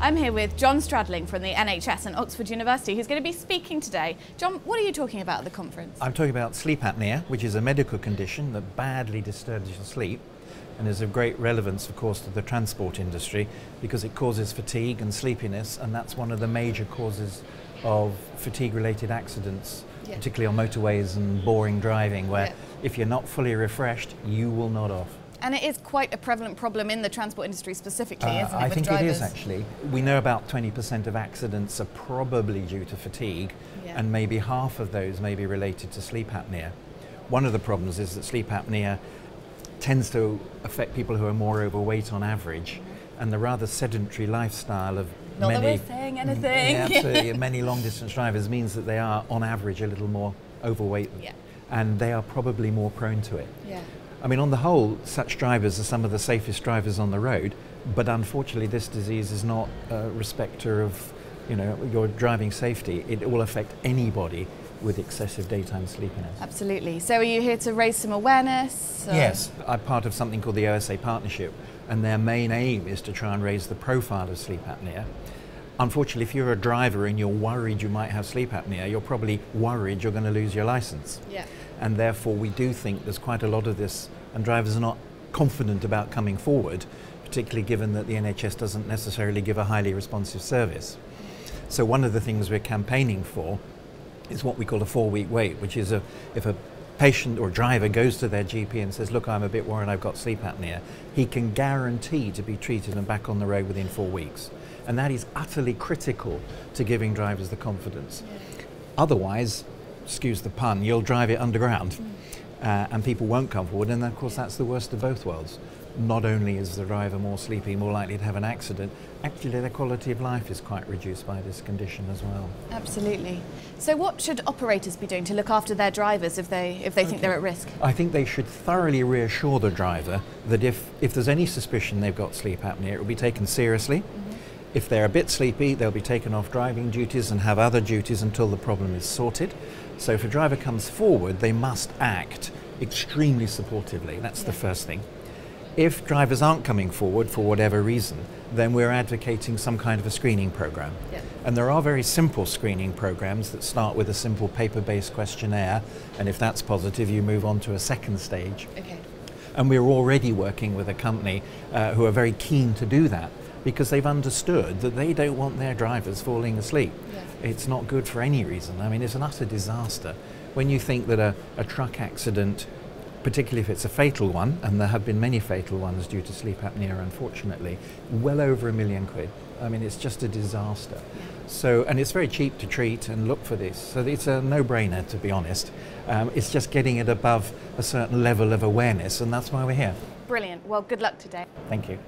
I'm here with John Stradling from the NHS and Oxford University, who's going to be speaking today. John, what are you talking about at the conference? I'm talking about sleep apnea, which is a medical condition that badly disturbs your sleep and is of great relevance, of course, to the transport industry because it causes fatigue and sleepiness, and that's one of the major causes of fatigue-related accidents, particularly on motorways and boring driving, where if you're not fully refreshed, you will nod off. And it is quite a prevalent problem in the transport industry specifically, isn't it? I think drivers? It is actually. We know about 20% of accidents are probably due to fatigue, and maybe half of those may be related to sleep apnea. One of the problems is that sleep apnea tends to affect people who are more overweight on average, and the rather sedentary lifestyle of Not that we're saying anything. Yeah, absolutely. Many long distance drivers means that they are on average a little more overweight, and they are probably more prone to it. I mean, on the whole, such drivers are some of the safest drivers on the road, but unfortunately this disease is not a respecter of, your driving safety. It will affect anybody with excessive daytime sleepiness. Absolutely. So are you here to raise some awareness? Yes, I'm part of something called the OSA Partnership, and their main aim is to try and raise the profile of sleep apnea. Unfortunately, if you're a driver and you're worried you might have sleep apnea, you're probably worried you're going to lose your license. And therefore we do think there's quite a lot of this, and drivers are not confident about coming forward, particularly given that the NHS doesn't necessarily give a highly responsive service. So one of the things we're campaigning for is what we call a 4-week wait, which is if a patient or driver goes to their GP and says, look, I'm a bit worried I've got sleep apnea, he can guarantee to be treated and back on the road within 4 weeks. And that is utterly critical to giving drivers the confidence. Otherwise, excuse the pun, you'll drive it underground and people won't come forward, and of course that's the worst of both worlds. Not only is the driver more sleepy, more likely to have an accident, actually their quality of life is quite reduced by this condition as well. Absolutely. So what should operators be doing to look after their drivers if they think they're at risk? I think they should thoroughly reassure the driver that if there's any suspicion they've got sleep apnea, it will be taken seriously. If they're a bit sleepy, they'll be taken off driving duties and have other duties until the problem is sorted. So if a driver comes forward, they must act extremely supportively. That's the first thing. If drivers aren't coming forward for whatever reason, then we're advocating some kind of a screening program. And there are very simple screening programs that start with a simple paper-based questionnaire, and if that's positive, you move on to a second stage. And we're already working with a company who are very keen to do that, because they've understood that they don't want their drivers falling asleep. It's not good for any reason. I mean, it's an utter disaster. When you think that a truck accident, particularly if it's a fatal one, and there have been many fatal ones due to sleep apnea, unfortunately, well over £1 million. I mean, it's just a disaster. So, and it's very cheap to treat and look for this. So it's a no-brainer, to be honest. It's just getting it above a certain level of awareness, and that's why we're here. Brilliant. Well, good luck today. Thank you.